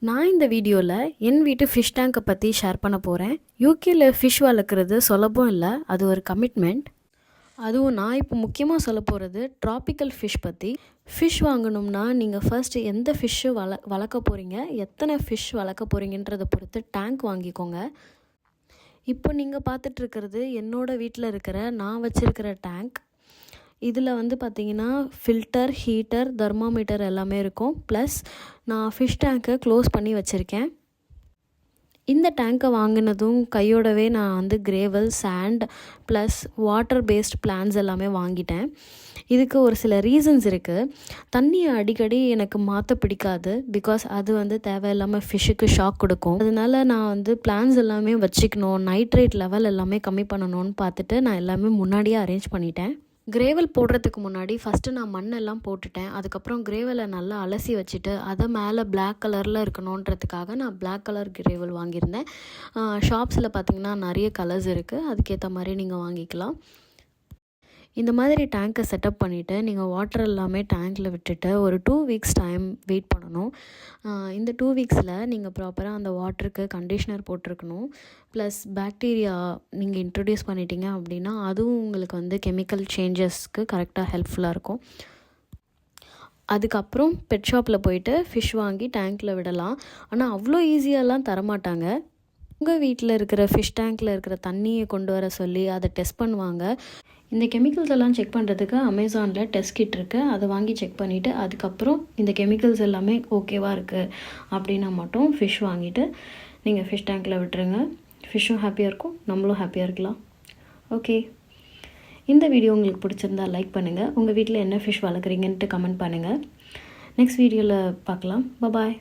நான் இந்த வீடியோவில் என் வீட்டு ஃபிஷ் டேங்கை பற்றி ஷேர் பண்ண போகிறேன். யூகேயில் ஃபிஷ் வளர்க்குறது சுலபம் இல்லை, அது ஒரு கமிட்மெண்ட். அதுவும் நான் இப்போ முக்கியமாக சொல்ல போகிறது ட்ராபிக்கல் ஃபிஷ் பற்றி. ஃபிஷ் வாங்கணும்னா நீங்கள் ஃபர்ஸ்ட்டு எந்த ஃபிஷ்ஷு வளர்க்க போகிறீங்க, எத்தனை ஃபிஷ் வளர்க்க போகிறீங்கன்றதை பொறுத்து டேங்க் வாங்கிக்கோங்க. இப்போ நீங்கள் பார்த்துட்ருக்கிறது என்னோடய வீட்டில் இருக்கிற நான் வச்சுருக்கிற டேங்க். இதில் வந்து பார்த்திங்கன்னா ஃபில்டர், ஹீட்டர், தெர்மாமீட்டர் எல்லாமே இருக்கும். ப்ளஸ் நான் ஃபிஷ் டேங்க்கை க்ளோஸ் பண்ணி வச்சுருக்கேன். இந்த டேங்க்கை வாங்கினதும் கையோடவே நான் வந்து gravel, sand plus water paste plants எல்லாமே வாங்கிட்டேன். இதுக்கு ஒரு சில ரீசன்ஸ் இருக்குது. தண்ணியை அடிக்கடி எனக்கு மாற்ற பிடிக்காது, பிகாஸ் அது வந்து தேவையில்லாமல் ஃபிஷ்ஷுக்கு ஷாக் கொடுக்கும். அதனால நான் வந்து பிளான்ஸ் எல்லாமே வச்சுக்கணும், நைட்ரேட் லெவல் எல்லாமே கம்மி பண்ணணும்னு பார்த்துட்டு நான் எல்லாமே முன்னாடியே அரேஞ்ச் பண்ணிட்டேன். கிரேவல் போடுறதுக்கு முன்னாடி ஃபஸ்ட்டு நான் மண்ணெல்லாம் போட்டுட்டேன். அதுக்கப்புறம் கிரேவலை நல்லா அலசி வச்சுட்டு அதை மேலே பிளாக் கலரில் இருக்கணுன்றதுக்காக நான் பிளாக் கலர் கிரேவல் வாங்கியிருந்தேன். ஷாப்ஸில் பார்த்திங்கன்னா நிறைய கலர்ஸ் இருக்குது, அதுக்கேற்ற மாதிரி நீங்கள் வாங்கிக்கலாம். இந்த மாதிரி டேங்க்கை செட்டப் பண்ணிவிட்டு நீங்கள் வாட்டர் எல்லாமே டேங்க்கில் விட்டுட்டு ஒரு 2 வீக்ஸ் டைம் வெயிட் பண்ணணும். இந்த 2 வீக்ஸில் நீங்கள் ப்ராப்பராக அந்த வாட்டருக்கு கண்டிஷ்னர் போட்டிருக்கணும். ப்ளஸ் பாக்டீரியா நீங்கள் இன்ட்ரடியூஸ் பண்ணிட்டீங்க அப்படின்னா அதுவும் உங்களுக்கு வந்து கெமிக்கல் சேஞ்சஸ்க்கு கரெக்டாக ஹெல்ப்ஃபுல்லாக இருக்கும். அதுக்கப்புறம் பெட் ஷாப்பில் போயிட்டு ஃபிஷ் வாங்கி டேங்க்கில் விடலாம். ஆனால் அவ்வளோ ஈஸியாலாம் தரமாட்டாங்க. உங்கள் வீட்டில் இருக்கிற ஃபிஷ் டேங்க்கில் இருக்கிற தண்ணியை கொண்டு வர சொல்லி அதை டெஸ்ட் பண்ணுவாங்க. இந்த கெமிக்கல்ஸ் எல்லாம் செக் பண்ணுறதுக்கு அமேசானில் டெஸ்ட் கிட் இருக்குது, அதை வாங்கி செக் பண்ணிவிட்டு அதுக்கப்புறம் இந்த கெமிக்கல்ஸ் எல்லாமே ஓகேவாக இருக்குது அப்படின்னா மட்டும் ஃபிஷ் வாங்கிட்டு நீங்கள் ஃபிஷ் டேங்க்கில் விட்டுருங்க. ஃபிஷ்ஷும் ஹாப்பியாக இருக்கும், நம்மளும் ஹாப்பியாக இருக்கலாம். ஓகே, இந்த வீடியோ உங்களுக்கு பிடிச்சிருந்தா லைக் பண்ணுங்கள். உங்கள் வீட்டில் என்ன ஃபிஷ் வளர்க்குறீங்கன்ட்டு கமெண்ட் பண்ணுங்கள். நெக்ஸ்ட் வீடியோவில் பார்க்கலாம். பாய்.